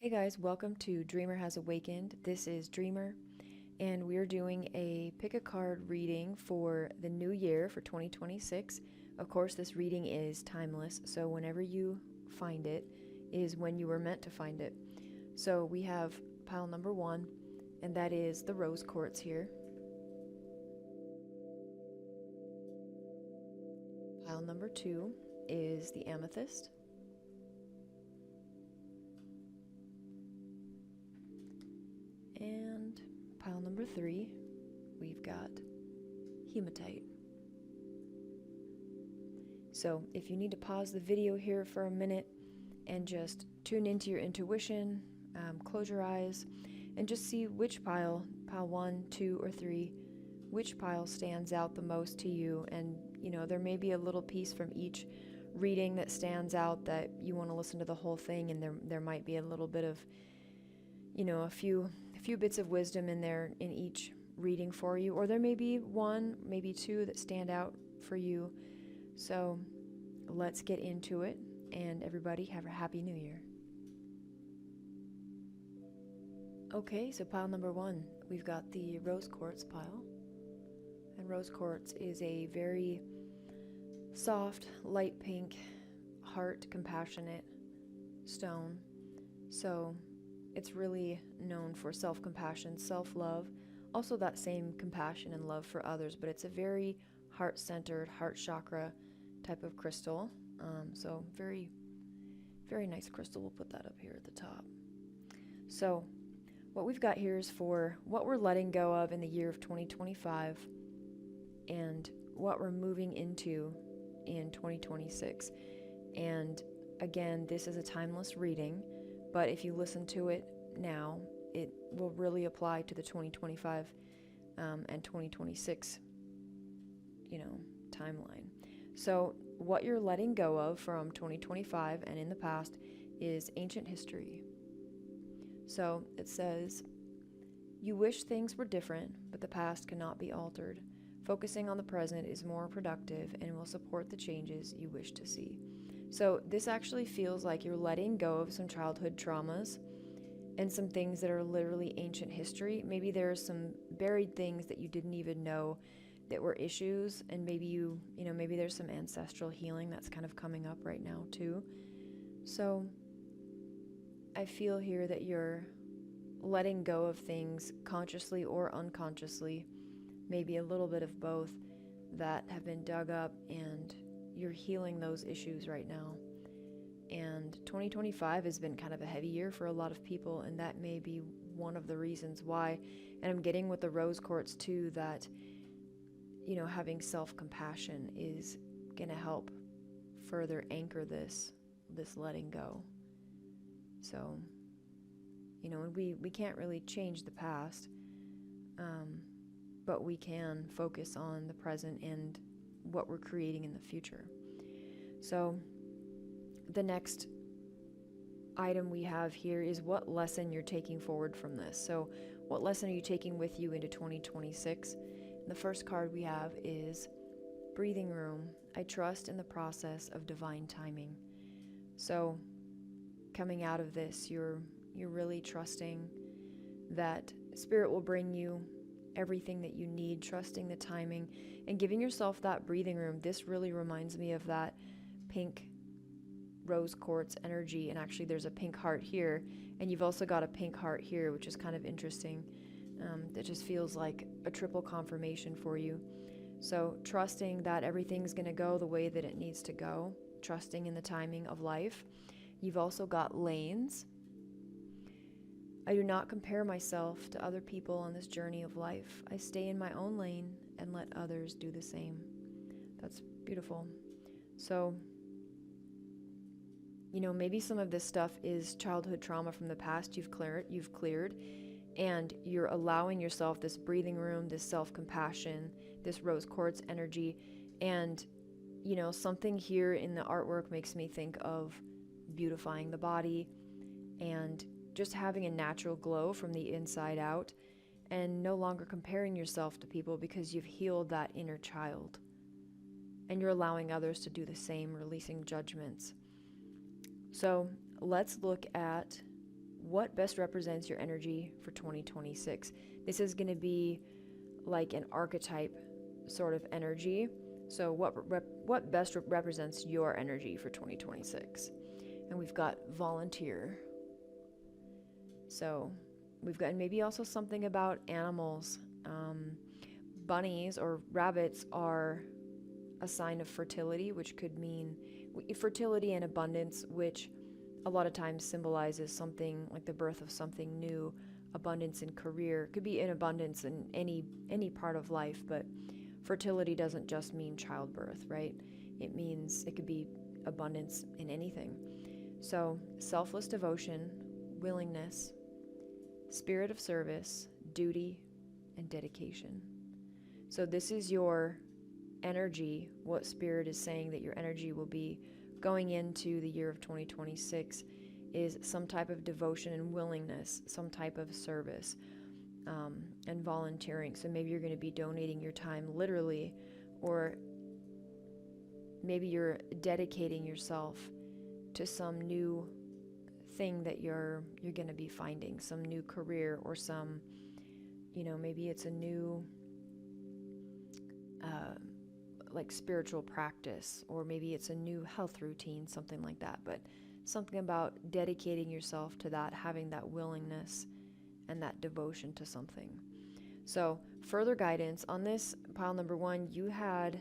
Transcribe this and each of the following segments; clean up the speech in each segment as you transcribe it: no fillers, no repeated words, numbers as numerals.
Hey guys, welcome to Dreamer Has Awakened. This is Dreamer, and we're doing a pick a card reading for the new year for 2026. Of course, this reading is timeless, so whenever you find it is when you were meant to find it. So we have pile number 1, and that is the rose quartz here. Pile number 2 is the amethyst. And pile number 3, we've got hematite. So if you need to pause the video here for a minute and just tune into your intuition, close your eyes, and just see which pile 1, 2, or 3, which pile stands out the most to you. And there may be a little piece from each reading that stands out that you want to listen to the whole thing, and there might be a little bit of a few bits of wisdom in there in each reading for you, or there may be one, maybe two that stand out for you. So let's get into it, and everybody have a happy new year. Okay, so pile number 1, we've got the rose quartz pile, and rose quartz is a very soft, light pink, heart compassionate stone. So it's really known for self-compassion, self-love, also that same compassion and love for others, but it's a very heart-centered, heart chakra type of crystal. So very, very nice crystal. We'll put that up here at the top. So what we've got here is for what we're letting go of in the year of 2025 and what we're moving into in 2026. And again, this is a timeless reading, but if you listen to it now, it will really apply to the 2025 and 2026, timeline. So what you're letting go of from 2025 and in the past is ancient history. So it says, you wish things were different, but the past cannot be altered. Focusing on the present is more productive and will support the changes you wish to see. So this actually feels like you're letting go of some childhood traumas and some things that are literally ancient history. Maybe there are some buried things that you didn't even know that were issues, and maybe maybe there's some ancestral healing that's kind of coming up right now too. So I feel here that you're letting go of things consciously or unconsciously, maybe a little bit of both, that have been dug up, and you're healing those issues right now. And 2025 has been kind of a heavy year for a lot of people, and that may be one of the reasons why. And I'm getting with the rose quartz too that having self-compassion is going to help further anchor this letting go. So and we can't really change the past, but we can focus on the present and what we're creating in the future. So the next item we have here is what lesson you're taking forward from this. So what lesson are you taking with you into 2026? And the first card we have is breathing room. I trust in the process of divine timing. So coming out of this, you're really trusting that Spirit will bring you everything that you need, trusting the timing and giving yourself that breathing room. This really reminds me of that pink rose quartz energy, and actually there's a pink heart here, and you've also got a pink heart here, which is kind of interesting. That just feels like a triple confirmation for you. So trusting that everything's going to go the way that it needs to go, trusting in the timing of life. You've also got lanes. I do not compare myself to other people on this journey of life. I stay in my own lane and let others do the same. That's beautiful. So maybe some of this stuff is childhood trauma from the past you've cleared, and you're allowing yourself this breathing room, this self-compassion, this rose quartz energy. And something here in the artwork makes me think of beautifying the body and just having a natural glow from the inside out, and no longer comparing yourself to people because you've healed that inner child, and you're allowing others to do the same, releasing judgments. So let's look at what best represents your energy for 2026. This is going to be like an archetype sort of energy. So what best represents your energy for 2026? And we've got volunteer. So we've got maybe also something about animals. Bunnies or rabbits are a sign of fertility, which could mean fertility and abundance, which a lot of times symbolizes something like the birth of something new. Abundance in career, could be in abundance in any part of life, but fertility doesn't just mean childbirth, right? It could be abundance in anything. So selfless devotion, willingness, spirit of service, duty, and dedication. So this is your energy, what Spirit is saying that your energy will be going into the year of 2026 is some type of devotion and willingness, some type of service, and volunteering. So maybe you're going to be donating your time literally, or maybe you're dedicating yourself to some new thing that you're going to be finding, some new career, or some, maybe it's a new like spiritual practice, or maybe it's a new health routine, something like that. But something about dedicating yourself to that, having that willingness and that devotion to something. So further guidance on this pile number 1, you had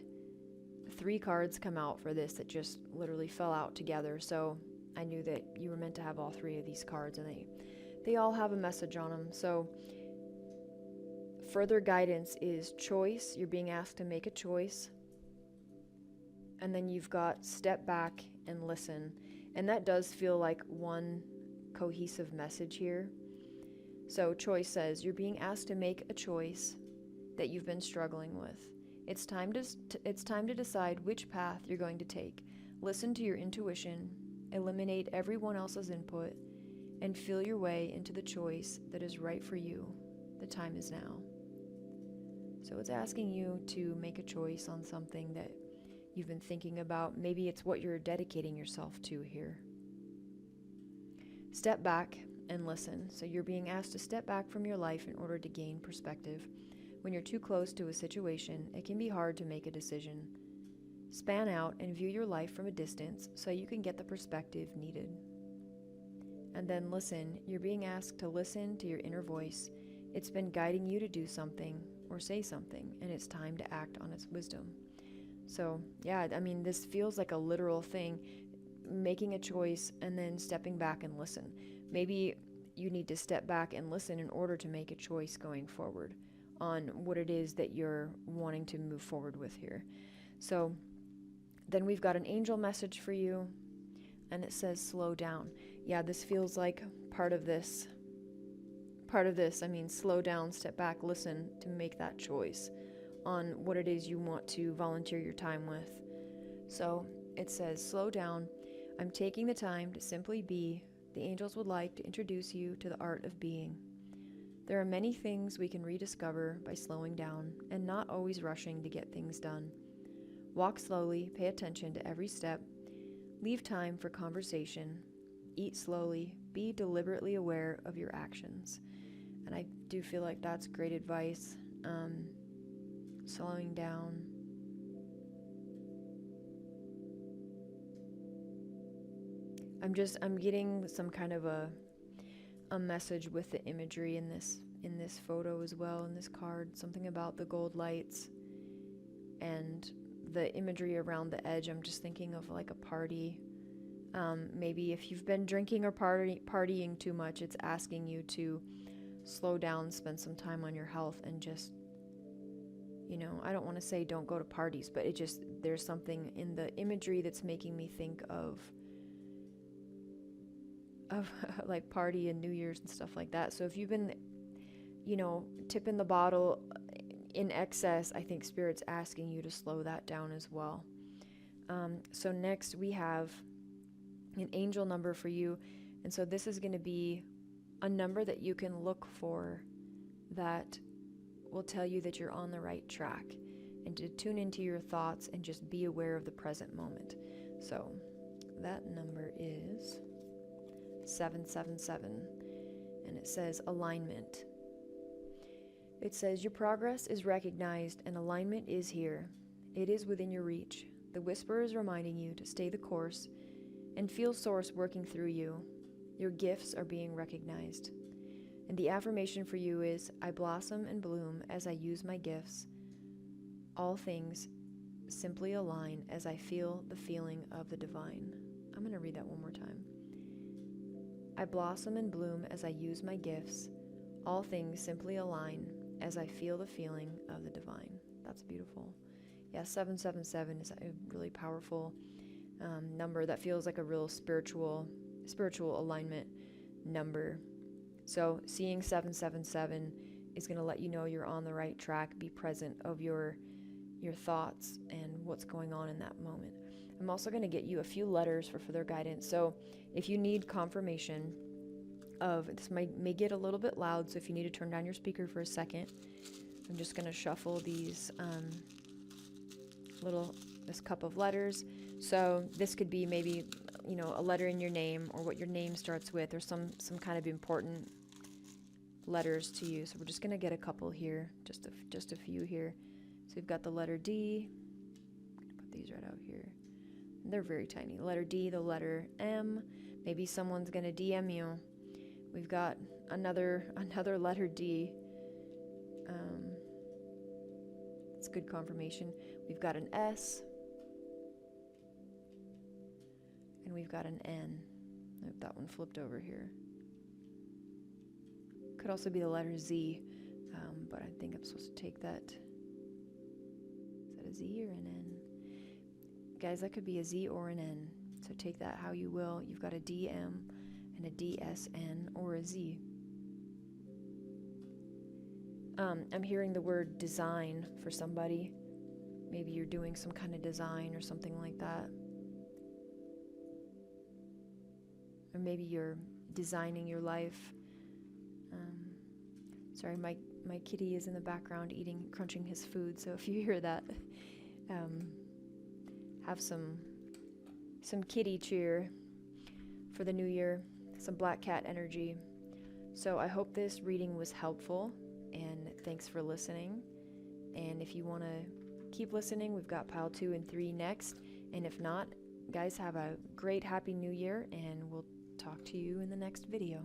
3 cards come out for this that just literally fell out together. So I knew that you were meant to have all 3 of these cards, and they all have a message on them. So further guidance is choice. You're being asked to make a choice. And then you've got step back and listen. And that does feel like one cohesive message here. So choice says you're being asked to make a choice that you've been struggling with. It's time to decide which path you're going to take. Listen to your intuition, eliminate everyone else's input, and feel your way into the choice that is right for you. The time is now. So it's asking you to make a choice on something that you've been thinking about. Maybe it's what you're dedicating yourself to here. Step back and listen. So you're being asked to step back from your life in order to gain perspective. When you're too close to a situation, it can be hard to make a decision. Span out and view your life from a distance so you can get the perspective needed. And then listen. You're being asked to listen to your inner voice. It's been guiding you to do something or say something, and it's time to act on its wisdom. So, yeah, I mean, this feels like a literal thing, making a choice and then stepping back and listen. Maybe you need to step back and listen in order to make a choice going forward on what it is that you're wanting to move forward with here. So then we've got an angel message for you, and it says slow down. Yeah, this feels like part of this. I mean, slow down, step back, listen to make that choice on what it is you want to volunteer your time with. So it says, slow down. I'm taking the time to simply be. The angels would like to introduce you to the art of being. There are many things we can rediscover by slowing down and not always rushing to get things done. Walk slowly, pay attention to every step, leave time for conversation, eat slowly, be deliberately aware of your actions. And I do feel like that's great advice. Slowing down. I'm getting some kind of a message with the imagery in this photo as well, in this card. Something about the gold lights and the imagery around the edge. I'm just thinking of like a party. Maybe if you've been drinking or partying too much, it's asking you to slow down, spend some time on your health, and just, I don't want to say don't go to parties, but there's something in the imagery that's making me think of like party and New Year's and stuff like that. So if you've been, tipping the bottle in excess, I think Spirit's asking you to slow that down as well. So next we have an angel number for you. And so this is going to be a number that you can look for that will tell you that you're on the right track, and to tune into your thoughts and just be aware of the present moment. So that number is 777. and it says alignment. It says your progress is recognized and alignment is here. It is within your reach. The whisper is reminding you to stay the course and feel Source working through you. Your gifts are being recognized. And the affirmation for you is, I blossom and bloom as I use my gifts. All things simply align as I feel the feeling of the divine. I'm going to read that one more time. I blossom and bloom as I use my gifts. All things simply align as I feel the feeling of the divine. That's beautiful. Yeah, 777 is a really powerful number that feels like a real spiritual alignment number. So seeing 777 is going to let you know you're on the right track. Be present of your thoughts and what's going on in that moment. I'm also going to get you a few letters for further guidance. So if you need confirmation of this, may get a little bit loud, so if you need to turn down your speaker for a second, I'm just going to shuffle these this cup of letters. So this could be maybe, a letter in your name or what your name starts with, or some kind of important letters to you. So we're just going to get a couple here, just a few here. So we've got the letter D. I'm going to put these right out here. They're very tiny. The letter D, the letter M. Maybe someone's going to DM you. We've got another letter D. It's good confirmation. We've got an S. And we've got an N. I have that one flipped over here. Could also be the letter Z, but I think I'm supposed to take that. Is that a Z or an N? Guys, that could be a Z or an N, so take that how you will. You've got a DM and a DSN or a Z. I'm hearing the word design for somebody. Maybe you're doing some kind of design or something like that. Or maybe you're designing your life. Sorry, my kitty is in the background crunching his food, so if you hear that, have some kitty cheer for the new year, some black cat energy. So I hope this reading was helpful, and thanks for listening. And if you want to keep listening, we've got pile 2 and 3 next. And if not, guys, have a great happy new year, and we'll talk to you in the next video.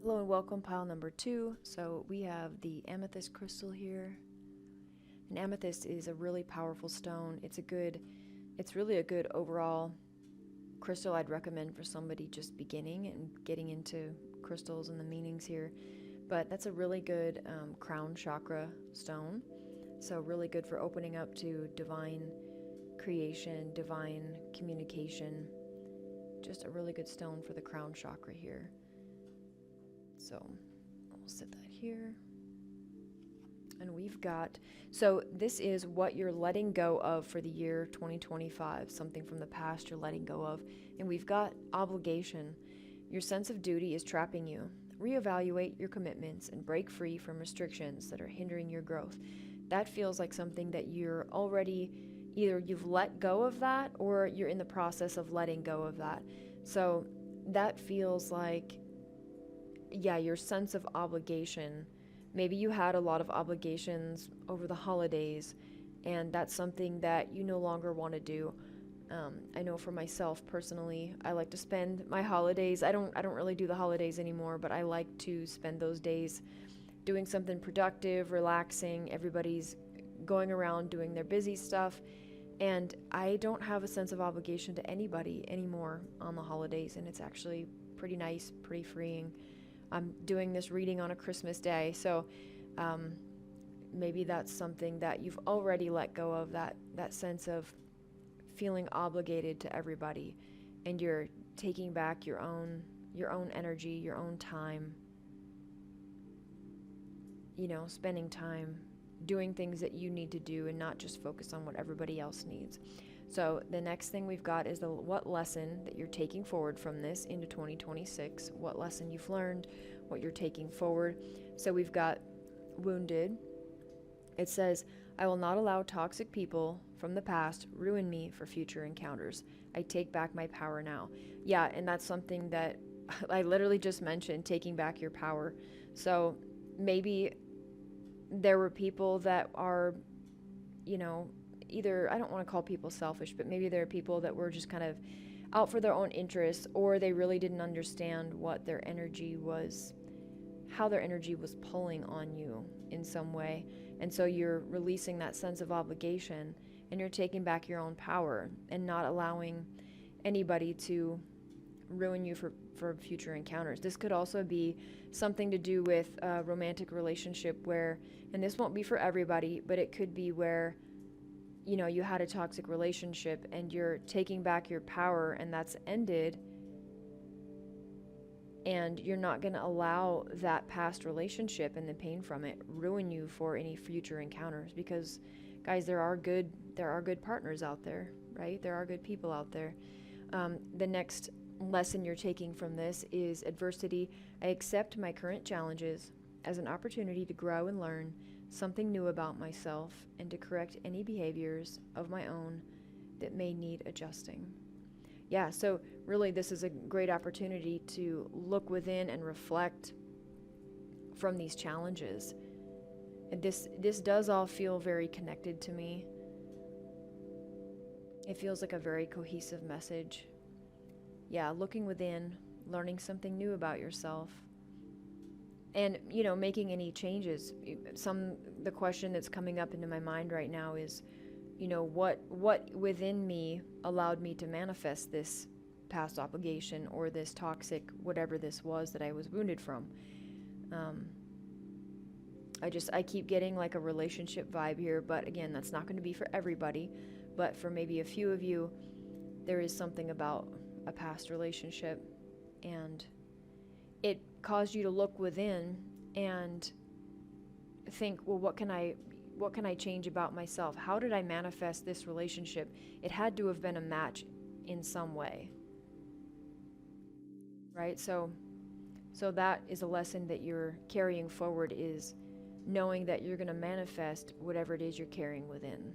Hello and welcome, pile number 2. So we have the amethyst crystal here. And amethyst is a really powerful stone. It's really a good overall crystal I'd recommend for somebody just beginning and getting into crystals and the meanings here. But that's a really good crown chakra stone. So really good for opening up to divine creation, divine communication. Just a really good stone for the crown chakra here. So we'll set that here. And we've got, so this is what you're letting go of for the year 2025, something from the past you're letting go of. And we've got obligation. Your sense of duty is trapping you. Reevaluate your commitments and break free from restrictions that are hindering your growth. That feels like something that you're already, either you've let go of that or you're in the process of letting go of that. So that feels like, yeah, your sense of obligation. Maybe you had a lot of obligations over the holidays, and that's something that you no longer want to do. I know for myself personally, I like to spend my holidays. I don't really do the holidays anymore, but I like to spend those days doing something productive, relaxing. Everybody's going around doing their busy stuff, and I don't have a sense of obligation to anybody anymore on the holidays, and it's actually pretty nice, pretty freeing. I'm doing this reading on a Christmas day, so maybe that's something that you've already let go of, that sense of feeling obligated to everybody, and you're taking back your own energy, your own time, spending time doing things that you need to do and not just focus on what everybody else needs. So the next thing we've got is what lesson that you're taking forward from this into 2026, what lesson you've learned, what you're taking forward. So we've got wounded. It says, I will not allow toxic people from the past ruin me for future encounters. I take back my power now. Yeah, and that's something that I literally just mentioned taking back your power. So maybe there were people that are, you know, either, I don't want to call people selfish, but maybe there are people that were just kind of out for their own interests, or they really didn't understand what their energy was, how their energy was pulling on you in some way. And so you're releasing that sense of obligation, and you're taking back your own power and not allowing anybody to ruin you for future encounters. This could also be something to do with a romantic relationship where, and this won't be for everybody, but it could be where, you know, you had a toxic relationship and you're taking back your power and that's ended, and you're not going to allow that past relationship and the pain from it ruin you for any future encounters. Because guys, there are good partners out there, right? There are good people out there. The next lesson you're taking from this is adversity. I accept my current challenges as an opportunity to grow and learn something new about myself and to correct any behaviors of my own that may need adjusting. Yeah, so really this is a great opportunity to look within and reflect from these challenges. And this does all feel very connected to me. It feels like a very cohesive message. Yeah, looking within, learning something new about yourself, and, you know, making any changes. The question that's coming up into my mind right now is, you know, what within me allowed me to manifest this past obligation or this toxic whatever this was that I was wounded from. I keep getting like a relationship vibe here, but again, that's not going to be for everybody. But for maybe a few of you, there is something about a past relationship, and it caused you to look within and think, well, what can I change about myself? How did I manifest this relationship? It had to have been a match in some way, right? So that is a lesson that you're carrying forward, is knowing that you're going to manifest whatever it is you're carrying within.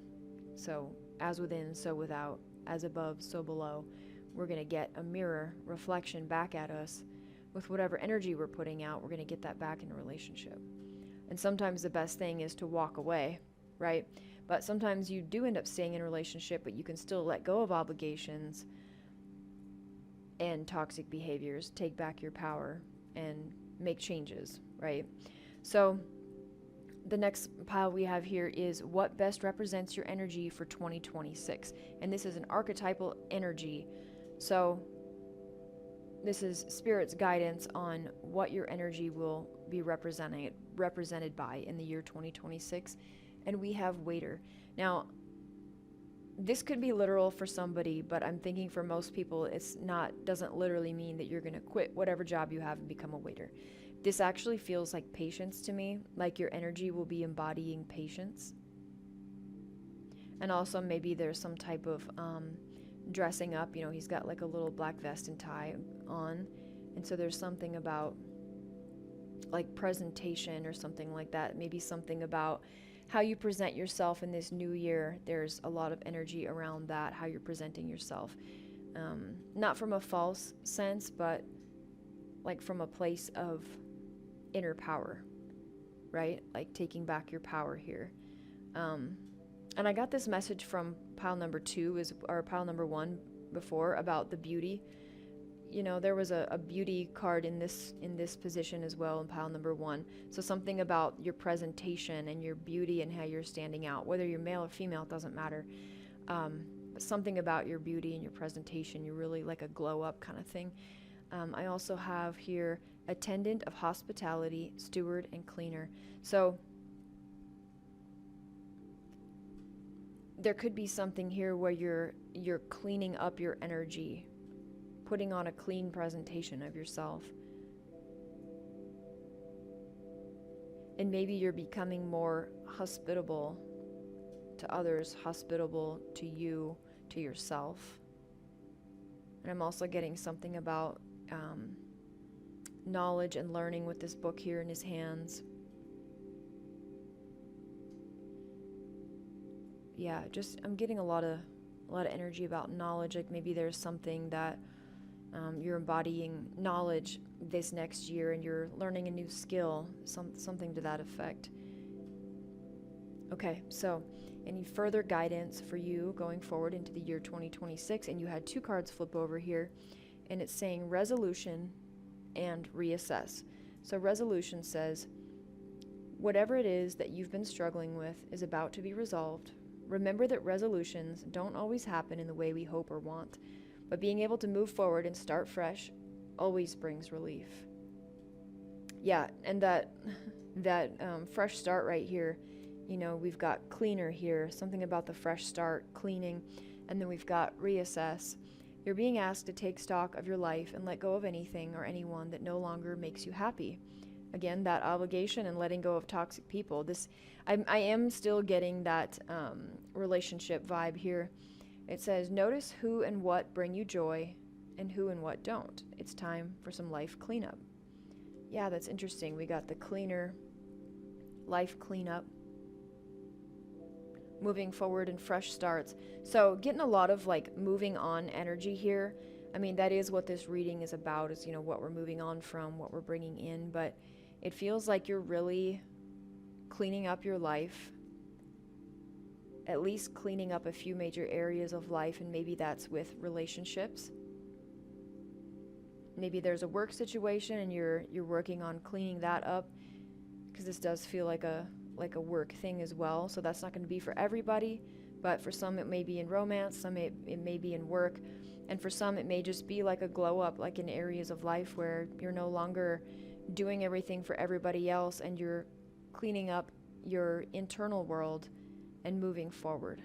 So as within, so without, as above, so below. We're going to get a mirror reflection back at us with whatever energy we're putting out. We're going to get that back in a relationship. And sometimes the best thing is to walk away, right? But sometimes you do end up staying in a relationship, but you can still let go of obligations and toxic behaviors, take back your power, and make changes, right? So the next pile we have here is what best represents your energy for 2026. And this is an archetypal energy. So this is Spirit's guidance on what your energy will be represented by in the year 2026. And we have waiter. Now, this could be literal for somebody, but I'm thinking for most people, doesn't literally mean that you're going to quit whatever job you have and become a waiter. This actually feels like patience to me, like your energy will be embodying patience. And also maybe there's some type of dressing up. You know, he's got like a little black vest and tie on. And so there's something about like presentation or something like that. Maybe something about how you present yourself in this new year. There's a lot of energy around that, how you're presenting yourself. Not from a false sense, but like from a place of inner power, right? Like taking back your power here. And I got this message from pile number 2 or pile number 1 before about the beauty. You know, there was a beauty card in this position as well in pile number 1. So something about your presentation and your beauty and how you're standing out, whether you're male or female, it doesn't matter. But something about your beauty and your presentation, you're really like a glow up kind of thing. I also have here attendant of hospitality, steward, and cleaner. So there could be something here where you're cleaning up your energy, putting on a clean presentation of yourself. And maybe you're becoming more hospitable to others, hospitable to you, to yourself. And I'm also getting something about knowledge and learning with this book here in his hands. Yeah, I'm getting a lot of energy about knowledge. Like maybe there's something that You're embodying knowledge this next year, and you're learning a new skill, something to that effect. Okay, so any further guidance for you going forward into the year 2026? And you had 2 cards flip over here, and it's saying resolution and reassess. So resolution says, whatever it is that you've been struggling with is about to be resolved. Remember that resolutions don't always happen in the way we hope or want, but being able to move forward and start fresh always brings relief. Yeah, and that fresh start right here, we've got cleaner here, something about the fresh start, cleaning, and then we've got reassess. You're being asked to take stock of your life and let go of anything or anyone that no longer makes you happy. Again, that obligation and letting go of toxic people. I am still getting that relationship vibe here. It says, notice who and what bring you joy and who and what don't. It's time for some life cleanup. Yeah, that's interesting. We got the cleaner, life cleanup, moving forward and fresh starts. So getting a lot of like moving on energy here. I mean, that is what this reading is about, is, what we're moving on from, what we're bringing in. But it feels like you're really cleaning up your life, at least cleaning up a few major areas of life, and maybe that's with relationships. Maybe there's a work situation and you're working on cleaning that up, because this does feel like a work thing as well. So that's not going to be for everybody, but for some it may be in romance, some it may be in work, and for some it may just be like a glow up, like in areas of life where you're no longer doing everything for everybody else, and you're cleaning up your internal world and moving forward.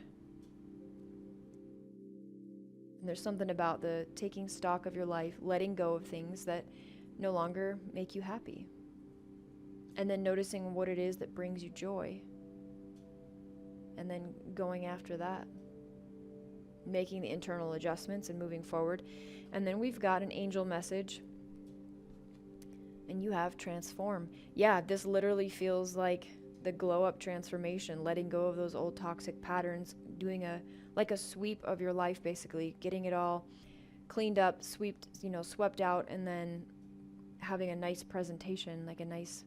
And there's something about the taking stock of your life, letting go of things that no longer make you happy, and then noticing what it is that brings you joy, and then going after that, making the internal adjustments and moving forward. And then we've got an angel message, and you have transform. Yeah, this literally feels like the glow up transformation, letting go of those old toxic patterns, doing a sweep of your life, basically getting it all cleaned up, swept out, and then having a nice presentation, like a nice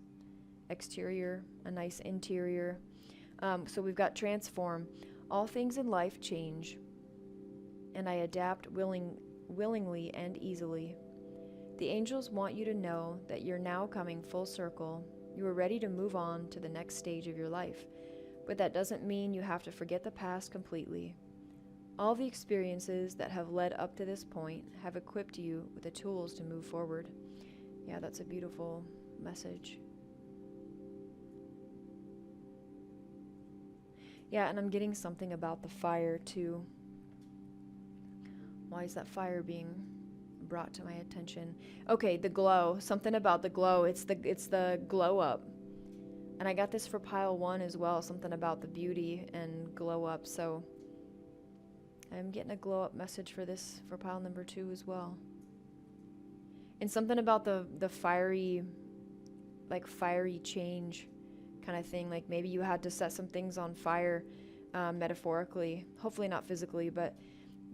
exterior, a nice interior. So we've got transform. All things in life change, and I adapt willingly and easily. The angels want you to know that you're now coming full circle. You are ready to move on to the next stage of your life, but that doesn't mean you have to forget the past completely. All the experiences that have led up to this point have equipped you with the tools to move forward. Yeah, that's a beautiful message. Yeah, and I'm getting something about the fire too. Why is that fire being brought to my attention? Okay, the glow. Something about the glow. It's the glow up. And I got this for pile 1 as well. Something about the beauty and glow up. So I'm getting a glow up message for this for pile number 2 as well. And something about the fiery change kind of thing. Like maybe you had to set some things on fire, metaphorically. Hopefully not physically, but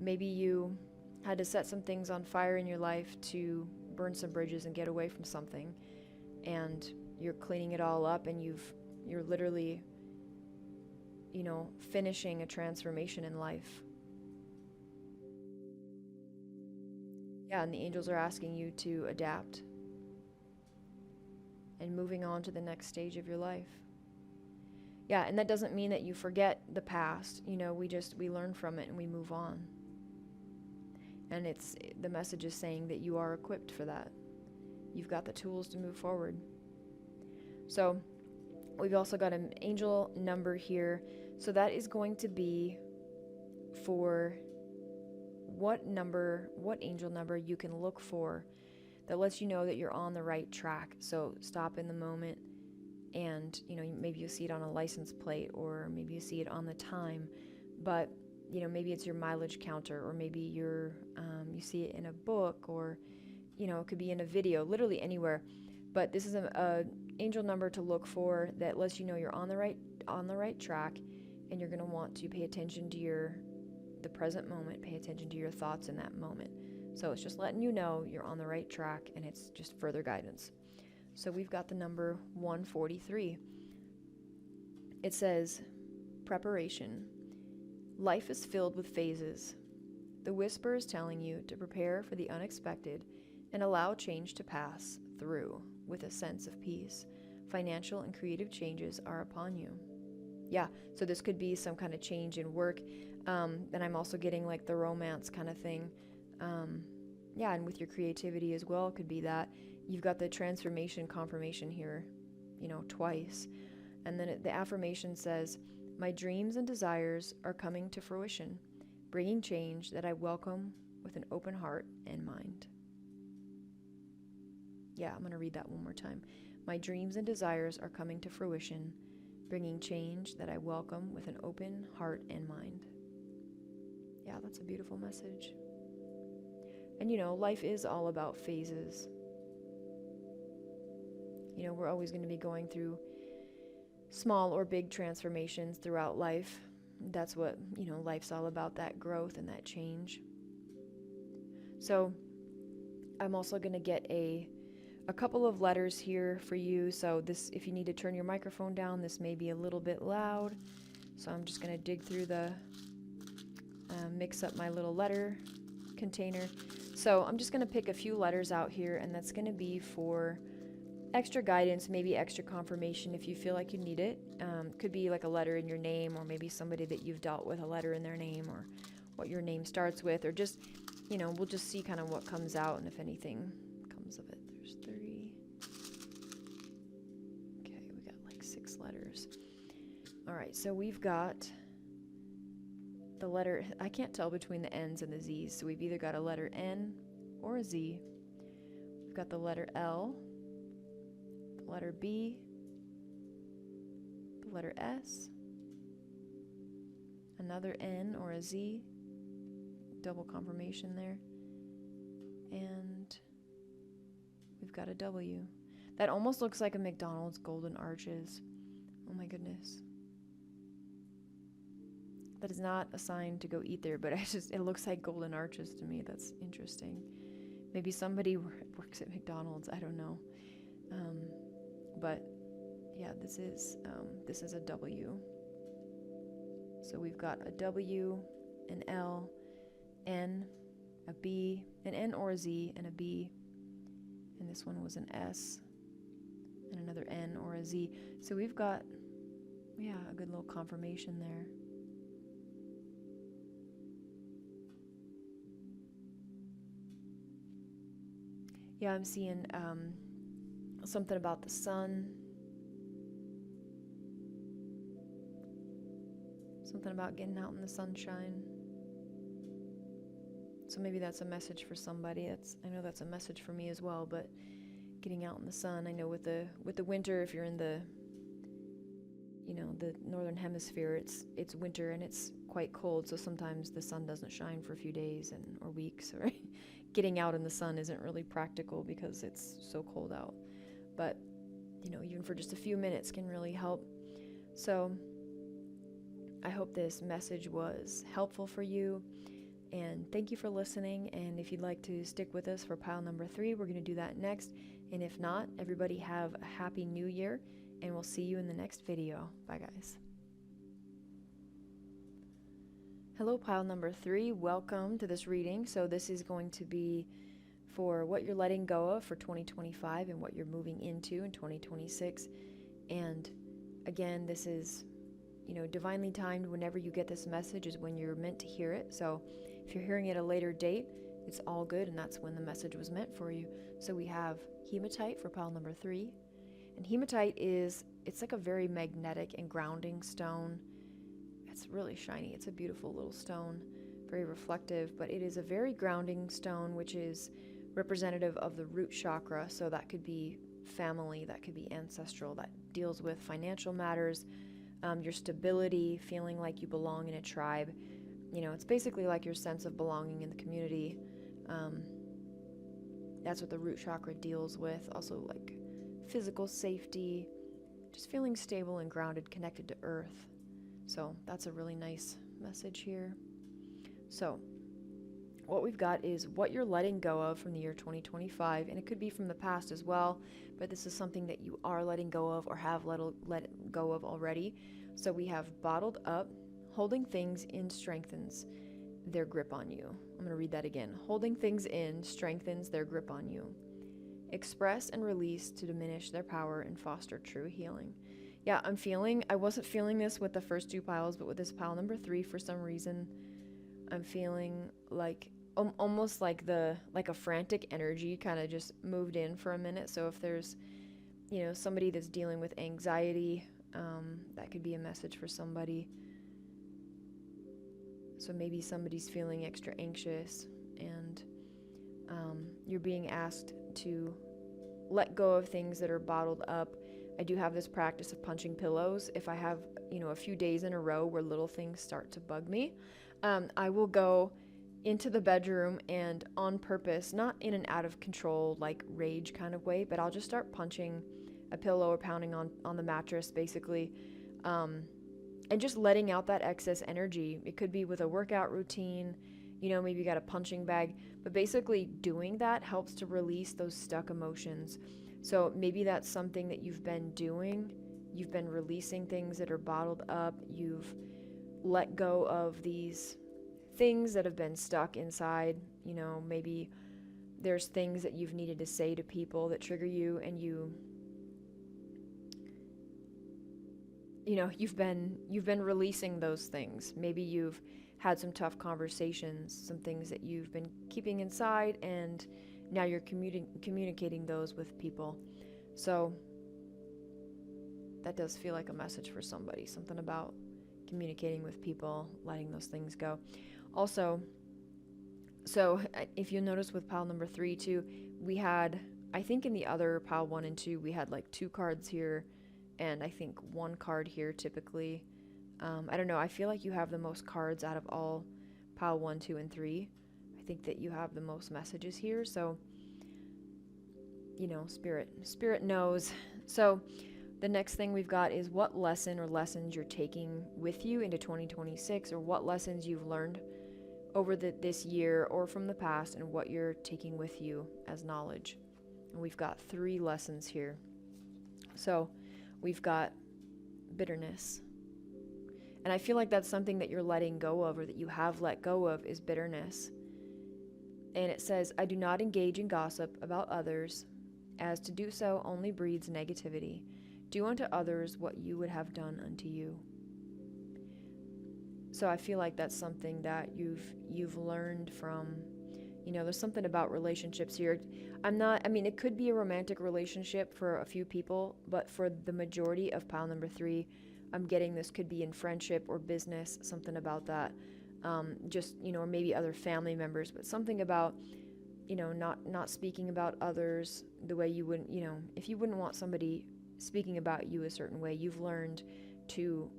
maybe you had to set some things on fire in your life to burn some bridges and get away from something. And you're cleaning it all up, and you're literally, finishing a transformation in life. Yeah, and the angels are asking you to adapt and moving on to the next stage of your life. Yeah, and that doesn't mean that you forget the past. We learn from it and we move on. And the message is saying that you are equipped for that. You've got the tools to move forward. So we've also got an angel number here. So that is going to be for what angel number you can look for that lets you know that you're on the right track. So stop in the moment, and maybe you see it on a license plate, or maybe you see it on the time, but maybe it's your mileage counter, or maybe you see it in a book, or it could be in a video, literally anywhere. But this is a angel number to look for that lets you know you're on the right track, and you're going to want to pay attention to the present moment, pay attention to your thoughts in that moment. So it's just letting you know you're on the right track, and it's just further guidance. So we've got the number 143. It says, preparation. Life is filled with phases. The whisper is telling you to prepare for the unexpected and allow change to pass through with a sense of peace. Financial and creative changes are upon you. Yeah, so this could be some kind of change in work. And I'm also getting like the romance kind of thing. Yeah, and with your creativity as well, could be that. You've got the transformation confirmation here, twice. And then the affirmation says, my dreams and desires are coming to fruition, bringing change that I welcome with an open heart and mind. Yeah, I'm going to read that one more time. My dreams and desires are coming to fruition, bringing change that I welcome with an open heart and mind. Yeah, that's a beautiful message. And life is all about phases. We're always going to be going through small or big transformations throughout life. That's what, life's all about, that growth and that change. So I'm also going to get a couple of letters here for you. So this, if you need to turn your microphone down, this may be a little bit loud. So I'm just going to dig through mix up my little letter container. So I'm just going to pick a few letters out here, and that's going to be for extra guidance, maybe extra confirmation if you feel like you need it. Could be like a letter in your name, or maybe somebody that you've dealt with, a letter in their name, or what your name starts with, or just, we'll just see kind of what comes out and if anything comes of it. There's 3. Okay, we got like 6 letters. All right, so we've got the letter, I can't tell between the N's and the Z's, so we've either got a letter N or a Z. We've got the letter L, the letter B, the letter S, another N or a Z, double confirmation there, and we've got a W. That almost looks like a McDonald's golden arches. Oh my goodness. That is not a sign to go eat there, but it looks like golden arches to me. That's interesting. Maybe somebody works at McDonald's. I don't know. But yeah, this is a W. So we've got a W, an L, N, a B, an N or a Z, and a B. And this one was an S, and another N or a Z. So we've got, a good little confirmation there. Yeah, I'm seeing something about the sun. Something about getting out in the sunshine. So maybe that's a message for somebody. I know that's a message for me as well, but getting out in the sun. I know with the winter, if you're in the northern hemisphere, it's winter and it's quite cold, so sometimes the sun doesn't shine for a few days or weeks, or getting out in the sun isn't really practical because it's so cold out. But even for just a few minutes can really help. So I hope this message was helpful for you, and thank you for listening. And if you'd like to stick with us for pile number 3, we're going to do that next. And if not, everybody have a happy new year, and we'll see you in the next video. Bye guys. Hello, pile number 3. Welcome to this reading. So this is going to be for what you're letting go of for 2025 and what you're moving into in 2026. And again, this is, divinely timed. Whenever you get this message is when you're meant to hear it. So if you're hearing it at a later date, it's all good, and that's when the message was meant for you. So we have hematite for pile number 3. And hematite it's like a very magnetic and grounding stone. It's really shiny. It's a beautiful little stone, very reflective, but it is a very grounding stone, which is representative of the root chakra. So that could be family, that could be ancestral, that deals with financial matters, your stability, feeling like you belong in a tribe. It's basically like your sense of belonging in the community. That's what the root chakra deals with. Also like physical safety, just feeling stable and grounded, connected to earth. So that's a really nice message here. So what we've got is what you're letting go of from the year 2025, and it could be from the past as well, but this is something that you are letting go of or have let go of already. So we have bottled up, holding things in strengthens their grip on you. I'm going to read that again. Holding things in strengthens their grip on you. Express and release to diminish their power and foster true healing. Yeah, I wasn't feeling this with the first two piles, but with this pile number 3, for some reason, I'm feeling like almost like a frantic energy kind of just moved in for a minute. So if there's, somebody that's dealing with anxiety, that could be a message for somebody. So maybe somebody's feeling extra anxious, and you're being asked to let go of things that are bottled up. I do have this practice of punching pillows. If I have, a few days in a row where little things start to bug me, I will go into the bedroom and on purpose, not in an out of control, like rage kind of way, but I'll just start punching a pillow or pounding on the mattress, basically, and just letting out that excess energy. It could be with a workout routine, maybe you got a punching bag, but basically doing that helps to release those stuck emotions. So maybe that's something that you've been doing. You've been releasing things that are bottled up. You've let go of these things that have been stuck inside. Maybe there's things that you've needed to say to people that trigger you, and you've been releasing those things. Maybe you've had some tough conversations, some things that you've been keeping inside, and now you're communicating those with people. So that does feel like a message for somebody, something about communicating with people, letting those things go. Also, so if you notice with pile number 3 too, we had, I think in the other pile 1 and 2, we had like 2 cards here, and I think 1 card here typically. I don't know, I feel like you have the most cards out of all pile 1, 2, and 3. I think that you have the most messages here, so, spirit knows. So the next thing we've got is what lesson or lessons you're taking with you into 2026, or what lessons you've learned over this year or from the past, and what you're taking with you as knowledge. And we've got 3 lessons here. So we've got bitterness. And I feel like that's something that you're letting go of, or that you have let go of, is bitterness. And it says, I do not engage in gossip about others, as to do so only breeds negativity. Do unto others what you would have done unto you. So I feel like that's something that you've learned from, there's something about relationships here. It could be a romantic relationship for a few people, but for the majority of pile number 3, I'm getting this could be in friendship or business, something about that. Or maybe other family members, but something about, not speaking about others the way you wouldn't, if you wouldn't want somebody speaking about you a certain way, you've learned to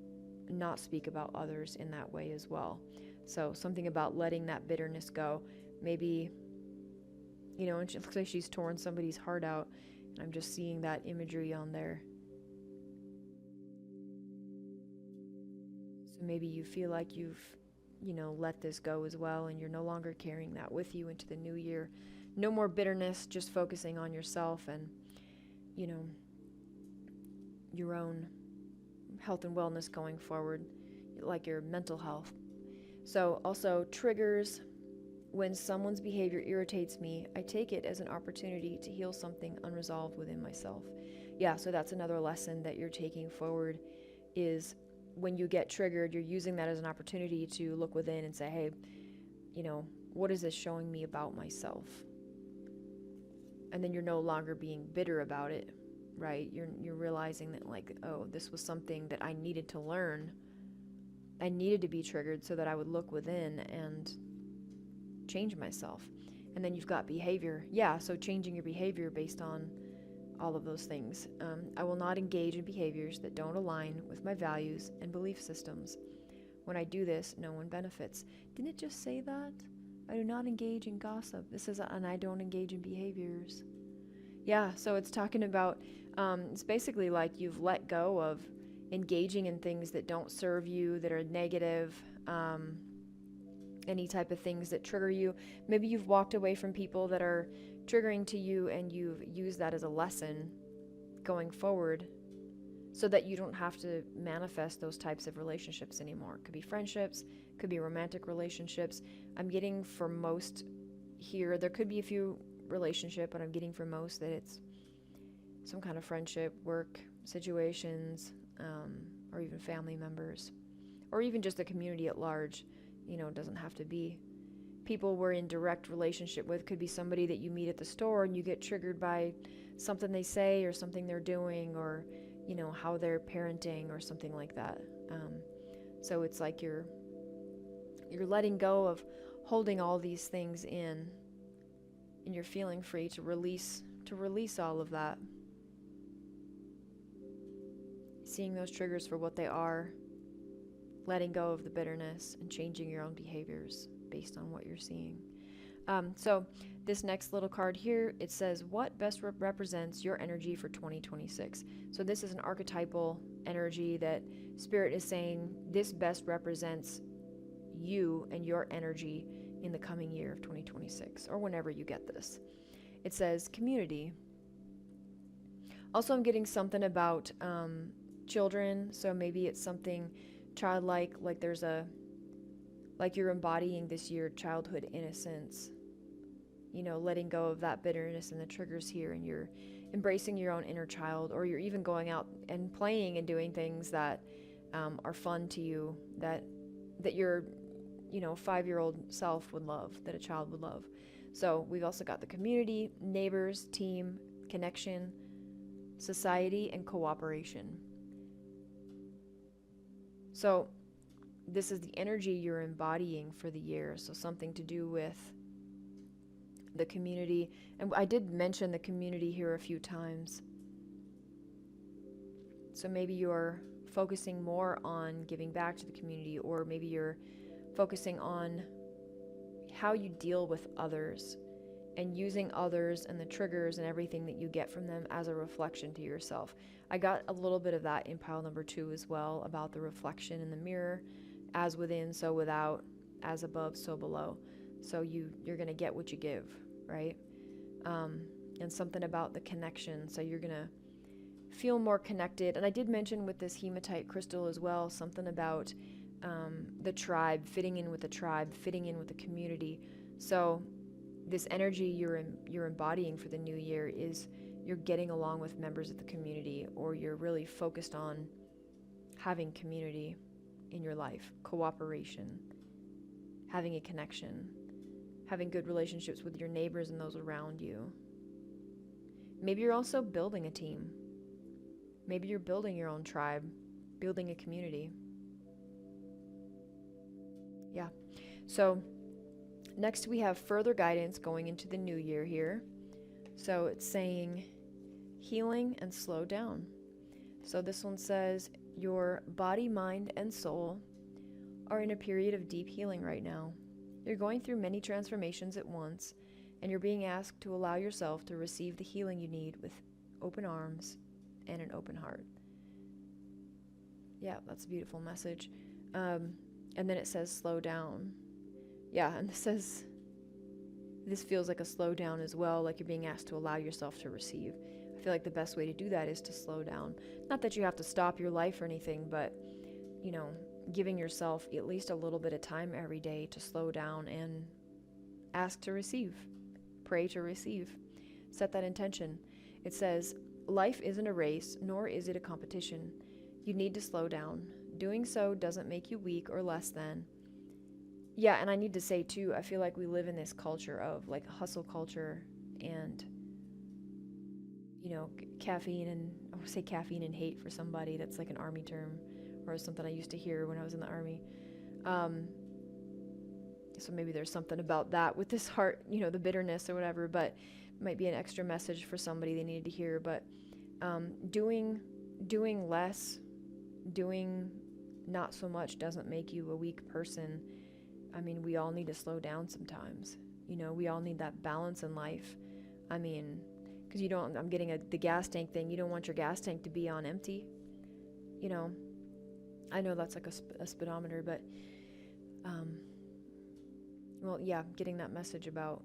not speak about others in that way as well. So something about letting that bitterness go. Maybe, and it looks like she's torn somebody's heart out, and I'm just seeing that imagery on there. So maybe you feel like you've, let this go as well, and you're no longer carrying that with you into the new year. No more bitterness, just focusing on yourself and, your own health and wellness going forward, like your mental health. So also triggers. When someone's behavior irritates me, I take it as an opportunity to heal something unresolved within myself. Yeah, so that's another lesson that you're taking forward, is when you get triggered, you're using that as an opportunity to look within and say, hey, what is this showing me about myself? And then you're no longer being bitter about it, right? You're realizing that, like, oh, this was something that I needed to learn. I needed to be triggered so that I would look within and change myself. And then you've got behavior. Yeah, so changing your behavior based on all of those things. I will not engage in behaviors that don't align with my values and belief systems. When I do this, no one benefits. Didn't it just say that? I do not engage in gossip. This is, and I don't engage in behaviors. Yeah, so it's talking about, it's basically like you've let go of engaging in things that don't serve you, that are negative. any type of things that trigger you. Maybe you've walked away from people that are triggering to you, and you've used that as a lesson going forward so that you don't have to manifest those types of relationships anymore. Could be friendships, could be romantic relationships. I'm getting for most here, there could be a few relationship, but I'm getting for most that it's some kind of friendship, work situations, or even family members, or even just the community at large. It doesn't have to be people we're in direct relationship with. Could be somebody that you meet at the store and you get triggered by something they say or something they're doing, or how they're parenting or something like that. So it's like you're letting go of holding all these things in, and you're feeling free to release all of that. Seeing those triggers for what they are, letting go of the bitterness, and changing your own behaviors based on what you're seeing. So this next little card here, it says, what best represents your energy for 2026? So this is an archetypal energy that Spirit is saying this best represents you and your energy in the coming year of 2026, or whenever you get this. It says community. Also, I'm getting something about children, so maybe it's something childlike, like you're embodying this year childhood innocence, letting go of that bitterness and the triggers here, and you're embracing your own inner child, or you're even going out and playing and doing things that are fun to you, that your 5-year-old self would love, that a child would love. So we've also got the community, neighbors, team, connection, society, and cooperation. So this is the energy you're embodying for the year. So something to do with the community. And I did mention the community here a few times. So maybe you're focusing more on giving back to the community, or maybe you're focusing on how you deal with others and using others and the triggers and everything that you get from them as a reflection to yourself. I got a little bit of that in pile number 2 as well, about the reflection in the mirror, as within, so without, as above, so below. So you're going to get what you give, right? And something about the connection. So you're going to feel more connected. And I did mention with this hematite crystal as well, something about the tribe, fitting in with the tribe, fitting in with the community. So this energy you're embodying for the new year is you're getting along with members of the community, or you're really focused on having community in your life, cooperation, having a connection, having good relationships with your neighbors and those around you. Maybe you're also building a team. Maybe you're building your own tribe, building a community. Yeah. So next we have further guidance going into the new year here. So it's saying healing and slow down. So this one says your body, mind, and soul are in a period of deep healing right now. You're going through many transformations at once, and you're being asked to allow yourself to receive the healing you need with open arms and an open heart. Yeah, that's a beautiful message. And then it says slow down. Yeah, and this feels like a slow down as well, like you're being asked to allow yourself to receive. I feel like the best way to do that is to slow down. Not that you have to stop your life or anything, but, giving yourself at least a little bit of time every day to slow down and ask to receive. Pray to receive. Set that intention. It says, life isn't a race, nor is it a competition. You need to slow down. Doing so doesn't make you weak or less than. Yeah, and I need to say too, I feel like we live in this culture of like hustle culture and, caffeine, and I would say caffeine and hate for somebody. That's like an army term, or something I used to hear when I was in the army. So maybe there's something about that with this heart, the bitterness or whatever, but it might be an extra message for somebody they needed to hear. But doing less, doing not so much doesn't make you a weak person. I mean, we all need to slow down sometimes. We all need that balance in life. I mean, because I'm getting the gas tank thing. You don't want your gas tank to be on empty. I know that's like a speedometer, but well, yeah, getting that message about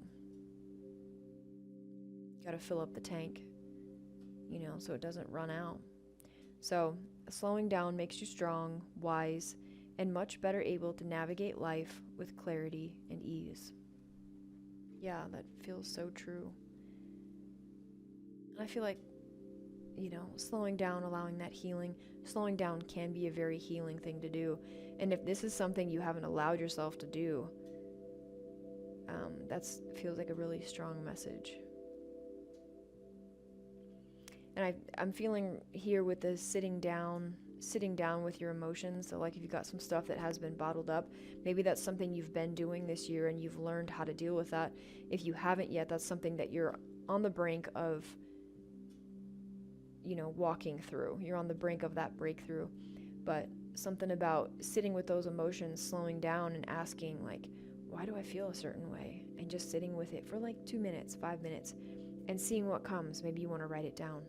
got to fill up the tank, so it doesn't run out. So, slowing down makes you strong, wise, and much better able to navigate life with clarity and ease. Yeah, that feels so true. And I feel like, slowing down, allowing that healing, slowing down can be a very healing thing to do. And if this is something you haven't allowed yourself to do, that feels like a really strong message. And I'm feeling here with the sitting down with your emotions. So like if you've got some stuff that has been bottled up, maybe that's something you've been doing this year and you've learned how to deal with that. If you haven't yet, that's something that you're on the brink of, walking through. You're on the brink of that breakthrough. But something about sitting with those emotions, slowing down and asking, like, why do I feel a certain way? And just sitting with it for like 2 minutes, 5 minutes, and seeing what comes. Maybe you want to write it down.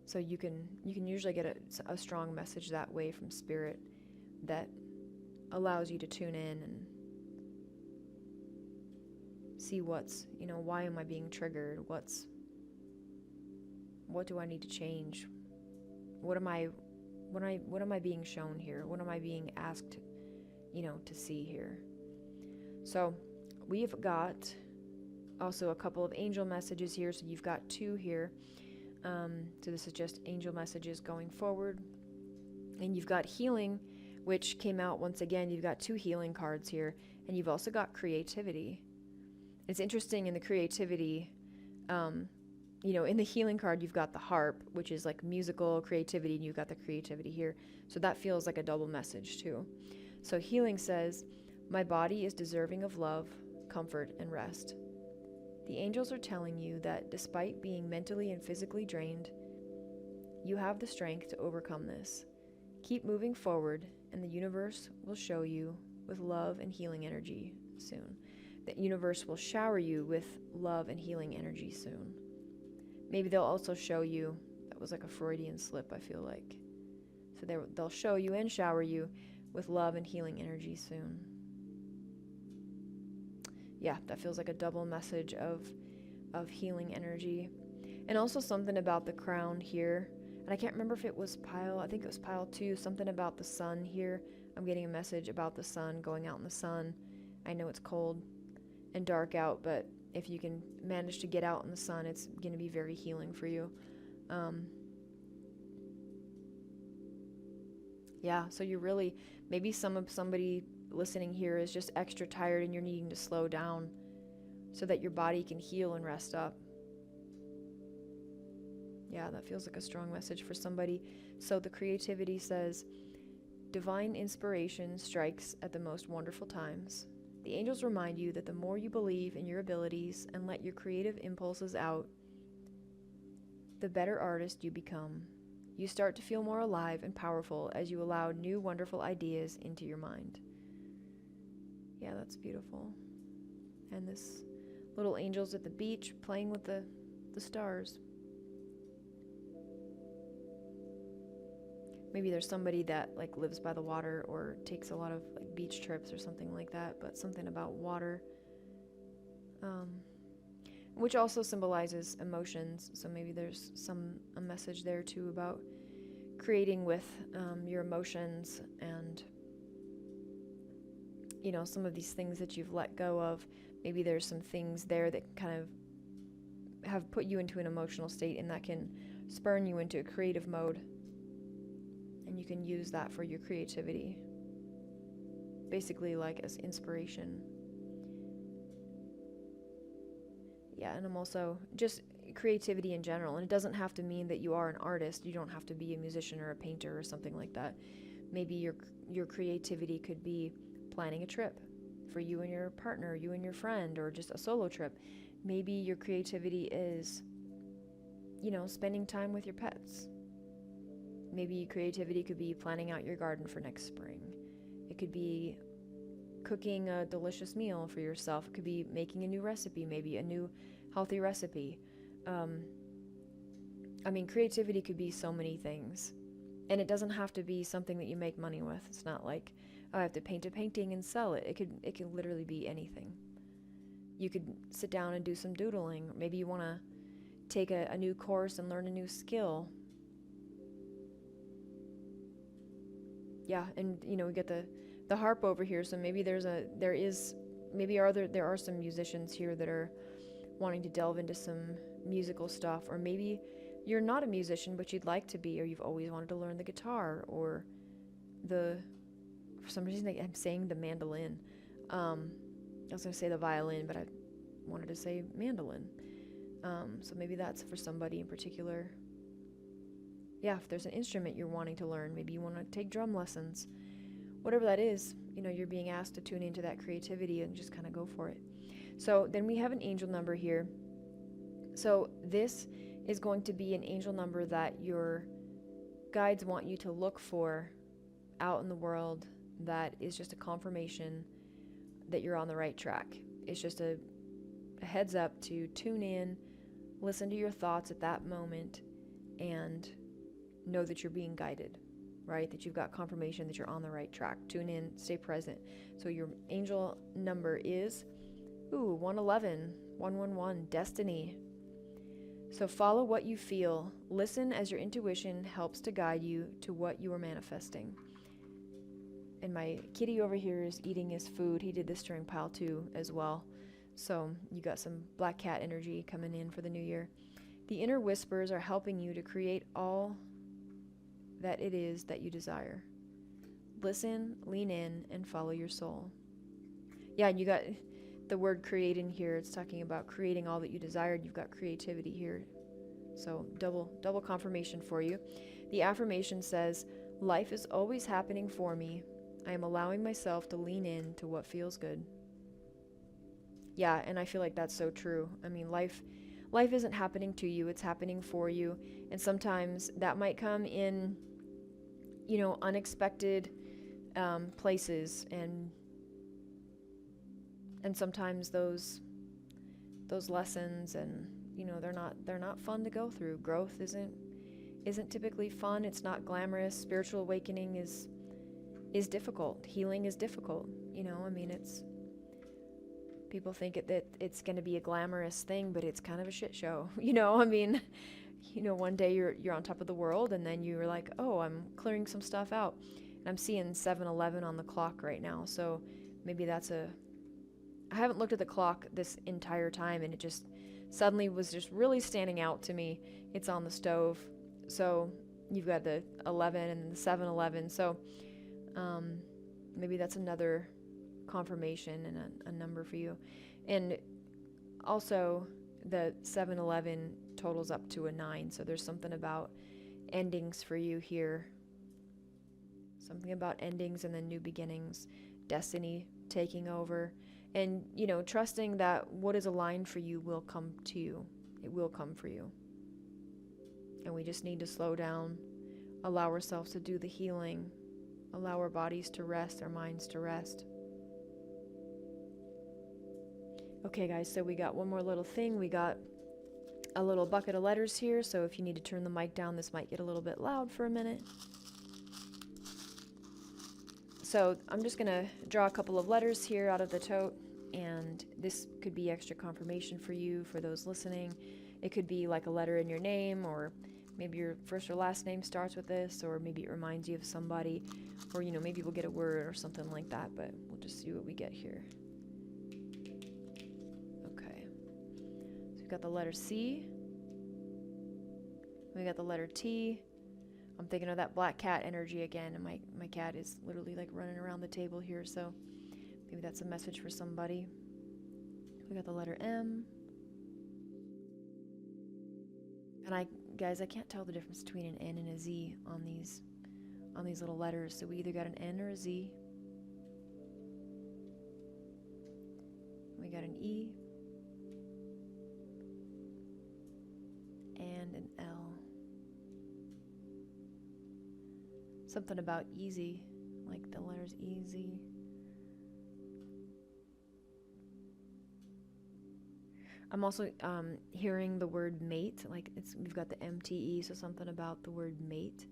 So you can usually get a strong message that way from spirit that allows you to tune in and see what's, why am I being triggered? What do I need to change? What am I being shown here? What am I being asked, to see here? So we've got also a couple of angel messages here. So you've got 2 here. So this is just angel messages going forward. And you've got healing, which came out once again. You've got 2 healing cards here. And you've also got creativity. It's interesting in the creativity, in the healing card, you've got the harp, which is like musical creativity, and you've got the creativity here. So that feels like a double message too. So healing says, my body is deserving of love, comfort, and rest. The angels are telling you that despite being mentally and physically drained, you have the strength to overcome this. Keep moving forward, and the universe will show you with love and healing energy soon. The universe will shower you with love and healing energy soon. Maybe they'll also show you, that was like a Freudian slip, I feel like. So they'll show you and shower you with love and healing energy soon. Yeah, that feels like a double message of healing energy. And also something about the crown here. And I can't remember if it was pile, I think it was pile 2, something about the sun here. I'm getting a message about the sun, going out in the sun. I know it's cold and dark out, but if you can manage to get out in the sun, it's going to be very healing for you. Yeah, so you're really, maybe somebody listening here is just extra tired and you're needing to slow down so that your body can heal and rest up. Yeah, that feels like a strong message for somebody. So the creativity says, divine inspiration strikes at the most wonderful times. The angels remind you that the more you believe in your abilities and let your creative impulses out, the better artist you become. You start to feel more alive and powerful as you allow new wonderful ideas into your mind. Yeah, that's beautiful. And this little angels at the beach playing with the stars. Maybe there's somebody that like lives by the water or takes a lot of like beach trips or something like that, but something about water, which also symbolizes emotions. So maybe there's a message there too about creating with your emotions and some of these things that you've let go of. Maybe there's some things there that kind of have put you into an emotional state, and that can spurn you into a creative mode. And you can use that for your creativity, basically like as inspiration. Yeah, and I'm also just creativity in general. And it doesn't have to mean that you are an artist. You don't have to be a musician or a painter or something like that. Maybe your creativity could be planning a trip for you and your partner, you and your friend, or just a solo trip. Maybe your creativity is, spending time with your pets. Maybe creativity could be planning out your garden for next spring. It could be cooking a delicious meal for yourself. It could be making a new recipe, maybe a new healthy recipe. Creativity could be so many things. And it doesn't have to be something that you make money with. It's not like, oh, I have to paint a painting and sell it. It could literally be anything. You could sit down and do some doodling. Maybe you want to take a new course and learn a new skill. Yeah, and we get the harp over here, so maybe there are some musicians here that are wanting to delve into some musical stuff, or maybe you're not a musician but you'd like to be, or you've always wanted to learn the guitar, or for some reason I'm saying the mandolin. I was going to say the violin, but I wanted to say mandolin. So maybe that's for somebody in particular. Yeah, if there's an instrument you're wanting to learn, maybe you want to take drum lessons. Whatever that is, you're being asked to tune into that creativity and just kind of go for it. So then we have an angel number here. So this is going to be an angel number that your guides want you to look for out in the world, that is just a confirmation that you're on the right track. It's just a heads up to tune in, listen to your thoughts at that moment, and know that you're being guided, right? That you've got confirmation that you're on the right track. Tune in, stay present. So your angel number is 111, 111, destiny. So follow what you feel. Listen as your intuition helps to guide you to what you are manifesting. And my kitty over here is eating his food. He did this during pile 2 as well. So you got some black cat energy coming in for the new year. The inner whispers are helping you to create all that it is that you desire. Listen, lean in, and follow your soul. Yeah, and you got the word create in here. It's talking about creating all that you desired. You've got creativity here. So double confirmation for you. The affirmation says, life is always happening for me. I am allowing myself to lean in to what feels good. Yeah, and I feel like that's so true. I mean, life isn't happening to you, it's happening for you. And sometimes that might come in unexpected places, and sometimes those lessons, and they're not fun to go through. Growth isn't typically fun. It's not glamorous. Spiritual awakening is difficult. Healing is difficult. I mean, it's people think that it's going to be a glamorous thing, but it's kind of a shit show. I mean, one day you're on top of the world, and then you're like, oh, I'm clearing some stuff out. And I'm seeing 7-11 on the clock right now, so maybe I haven't looked at the clock this entire time, and it just suddenly was just really standing out to me. It's on the stove, so you've got the 11 and the 7-11, so maybe that's another confirmation and a number for you. And also the 7-11 totals up to a 9, so there's something about endings for you here. Something about endings and then new beginnings, destiny taking over, and trusting that what is aligned for you will come to you. It will come for you. And we just need to slow down, allow ourselves to do the healing, allow our bodies to rest, our minds to rest. Okay, guys, so we got one more little thing. We got a little bucket of letters here, so if you need to turn the mic down, this might get a little bit loud for a minute. So I'm just going to draw a couple of letters here out of the tote, and this could be extra confirmation for you, for those listening. It could be like a letter in your name, or maybe your first or last name starts with this, or maybe it reminds you of somebody, or maybe we'll get a word or something like that, but we'll just see what we get here. Okay, so we've got the letter C, we got the letter T. I'm thinking of that black cat energy again, and my cat is literally like running around the table here, so maybe that's a message for somebody. We got the letter M. And I can't tell the difference between an N and a Z on these little letters, so we either got an N or a Z. We got an E and an L. Something about easy, like the letters easy. I'm also hearing the word mate, like we've got the MTE, so something about the word mate.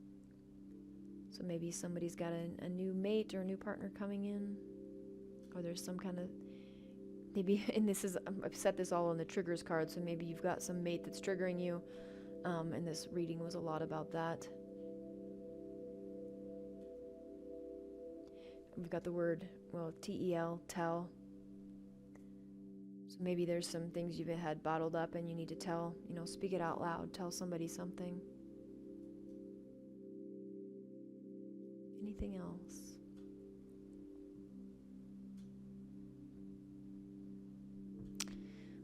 So maybe somebody's got a new mate or a new partner coming in, or there's some kind of, maybe, and this is, I've set this all on the triggers card, so maybe you've got some mate that's triggering you, and this reading was a lot about that. We've got the word, well, T-E-L, tell. So maybe there's some things you've had bottled up and you need to tell, speak it out loud, tell somebody something. Anything else?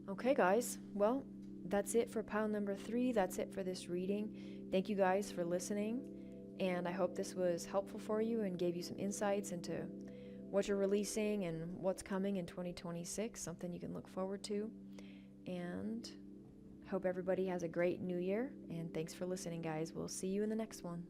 Okay, guys. Well, that's it for pile number 3. That's it for this reading. Thank you guys for listening, and I hope this was helpful for you and gave you some insights into what you're releasing and what's coming in 2026, something you can look forward to. And hope everybody has a great new year, and thanks for listening, guys. We'll see you in the next one.